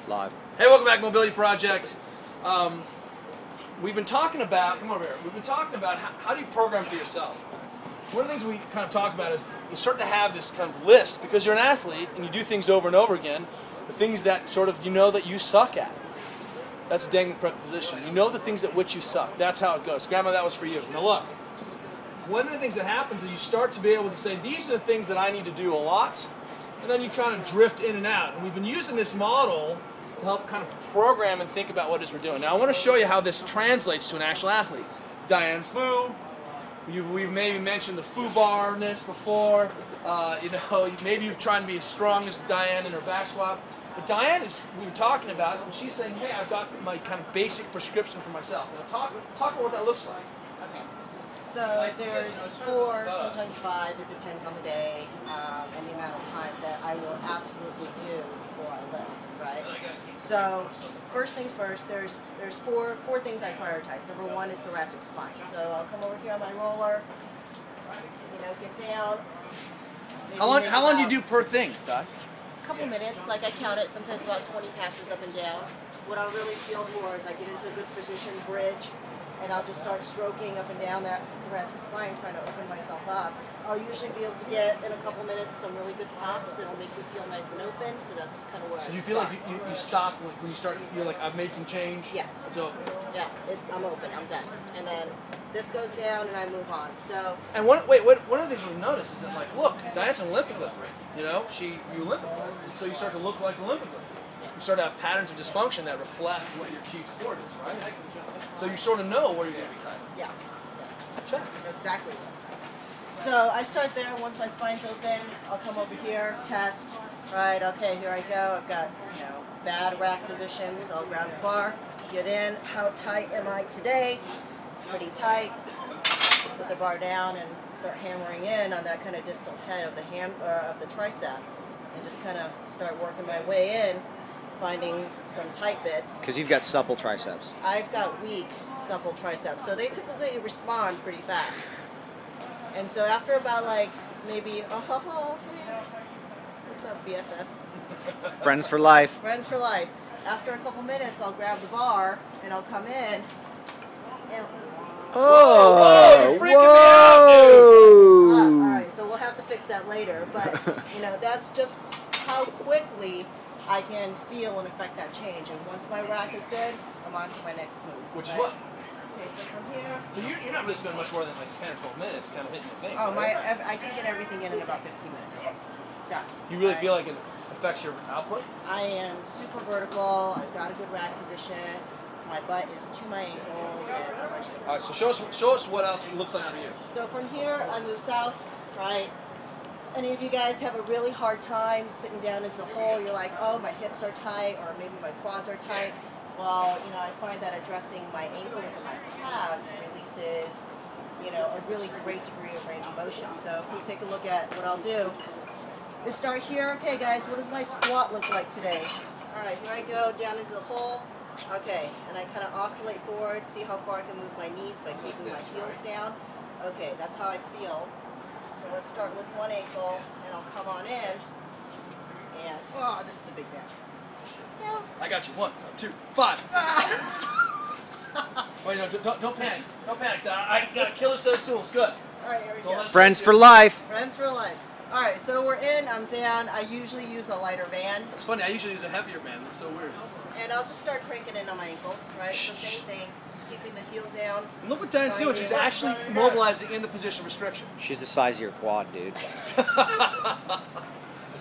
Live. Hey, welcome back, Mobility Project. We've been talking about, come over here, we've been talking about how do you program for yourself. One of the things we kind of talk about is you start to have this kind of list, because you're an athlete and you do things over and over again, the things that sort of you know that you suck at. That's a dang preposition. You know the things at which you suck. That's how it goes. Grandma, that was for you. Now look, one of the things that happens is you start to be able to say, these are the things that I need to do a lot, and then you kind of drift in and out. And we've been using this model to help kind of program and think about what it is we're doing. Now I want to show you how this translates to an actual athlete. Diane Fu, we've maybe mentioned the Fu barness before. You know, maybe you've tried to be as strong as Diane in her back squat. But Diane is, we were talking about, and she's saying, hey, I've got my kind of basic prescription for myself. Now talk about what that looks like. Okay. So there's 4, sometimes 5, it depends on the day and the amount of time that I will absolutely do before I lift, right? So first things first, there's four things I prioritize. Number 1 is thoracic spine. So I'll come over here on my roller, you know, get down. How long do you do per thing, Doc? Couple minutes, like I count it, sometimes about 20 passes up and down. What I'll really feel for is I get into a good position bridge, and I'll just start stroking up and down that thoracic spine, trying to open myself up. I'll usually be able to get, in a couple minutes, some really good pops. It'll make me feel nice and open, so that's kind of where I start. So you feel like you stop, like when you start, you're like, I've made some change? Yes. It's open. Yeah, I'm open, I'm done. And then this goes down and I move on. So. And one of the things we've noticed is that, like, look, Diane's an Olympic lifter. You know, you Olympic lift, so you start to look like an Olympic lifter. You start to have patterns of dysfunction that reflect what your chief sport is, right? So you sort of know where you're going to be tight. Yes, yes. Check. Exactly. So I start there. Once my spine's open, I'll come over here, test. Right, okay, here I go. I've got, you know, bad rack position, so I'll grab the bar, get in. How tight am I today? Pretty tight. Put the bar down and start hammering in on that kind of distal head of the tricep, and just kind of start working my way in, finding some tight bits. Because you've got supple triceps. I've got weak, supple triceps, so they typically respond pretty fast. And so after about like maybe, hey, what's up, BFF? Friends for life. Friends for life. After a couple minutes, I'll grab the bar and I'll come in and. Oh, whoa! You're freaking me out, dude. All right, so we'll have to fix that later. But you know, that's just how quickly I can feel and affect that change. And once my rack is good, I'm on to my next move. Which is what? Okay, so from here. So you're not really spending much more than like 10 or 12 minutes, kind of hitting the thing. Oh, right? I can get everything in about 15 minutes. Done. You really feel like it affects your output? I am super vertical. I've got a good rack position. My butt is to my ankles. All right, so show us what else it looks like for you. So from here, I move south, right? Any of you guys have a really hard time sitting down into the hole? You're like, oh, my hips are tight, or maybe my quads are tight. Well, you know, I find that addressing my ankles and my calves releases, you know, a really great degree of range of motion. So if we take a look at what I'll do, is start here. Okay, guys, what does my squat look like today? All right, here I go down into the hole. Okay, and I kind of oscillate forward, see how far I can move my knees by keeping my heels down. Okay, that's how I feel. So let's start with one ankle, and I'll come on in, and, oh, this is a big man. Yeah. I got you. 1, 2, 5. Wait, no, don't panic. Don't panic. I got a killer set of tools. Good. All right, here we go. Friends for life. Friends for life. All right, so we're in, I'm down. I usually use a lighter band. It's funny, I usually use a heavier band. That's so weird. And I'll just start cranking in on my ankles, right? So same thing, keeping the heel down. And look what Diane's doing. She's actually mobilizing in the position of restriction. She's the size of your quad, dude. He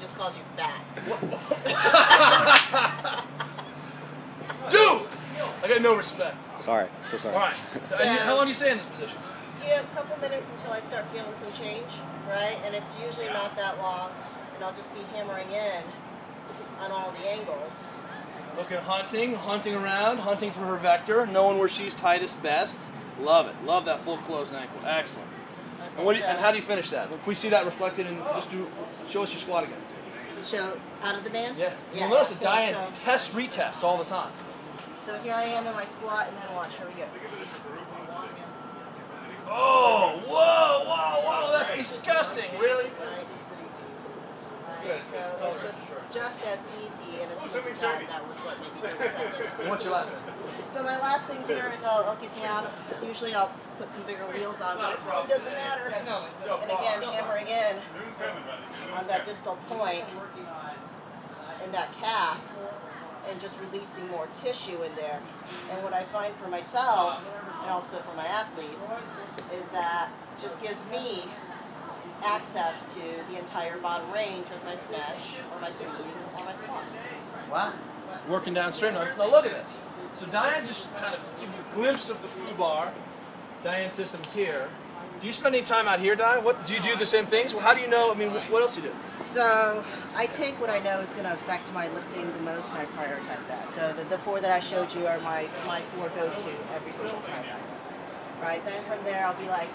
just called you fat. Dude! I got no respect. Sorry, so sorry. All right. How long do you stay in these positions? Yeah, a couple minutes until I start feeling some change, right? And it's usually not that long, and I'll just be hammering in on all the angles. Look at hunting around, hunting for her vector, knowing where she's tightest best. Love it. Love that full closed ankle. Excellent. Okay, and how do you finish that? Can we see that reflected in, show us your squat again. So, out of the band? Yeah. Yeah. You'll notice that Diane tests, retests all the time. So here I am in my squat, and then watch. Here we go. Oh, whoa, that's disgusting. Really? Right. So it's just as easy and as smooth as that. That was what What's your last thing? So my last thing here is I'll get down. Usually I'll put some bigger wheels on, but it really doesn't matter. And again, hammering in on that distal point in that calf and just releasing more tissue in there. And what I find for myself and also for my athletes is that just gives me access to the entire bottom range of my snatch or my clean or my squat. Wow. Working downstream. Now look at this. So Diane just kind of give you a glimpse of the foo-bar. Diane's system's here. Do you spend any time out here, Diane? What do you do the same things? Well, how do you know? I mean, what else do you do? So I take what I know is going to affect my lifting the most, and I prioritize that. So the 4 that I showed you are my 4 go-to every single time I lift. Right. Then from there, I'll be like,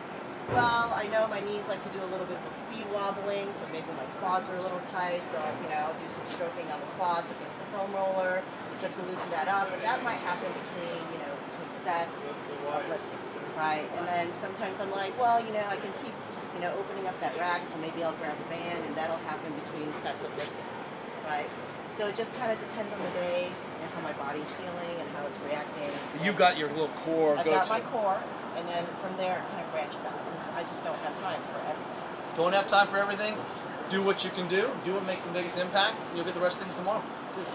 well, I know my knees like to do a little bit of a speed wobbling, so maybe my quads are a little tight. So I'll do some stroking on the quads against the foam roller just to loosen that up. But that might happen between sets of lifting. Right, and then sometimes I'm like, well, I can keep, opening up that rack, so maybe I'll grab a band, and that'll happen between sets of lifting, right? So it just kind of depends on the day and how my body's feeling and how it's reacting. You've got your little core. I've got my core, and then from there it kind of branches out because I just don't have time for everything. Don't have time for everything. Do what you can do. Do what makes the biggest impact, and you'll get the rest of things tomorrow. Dude,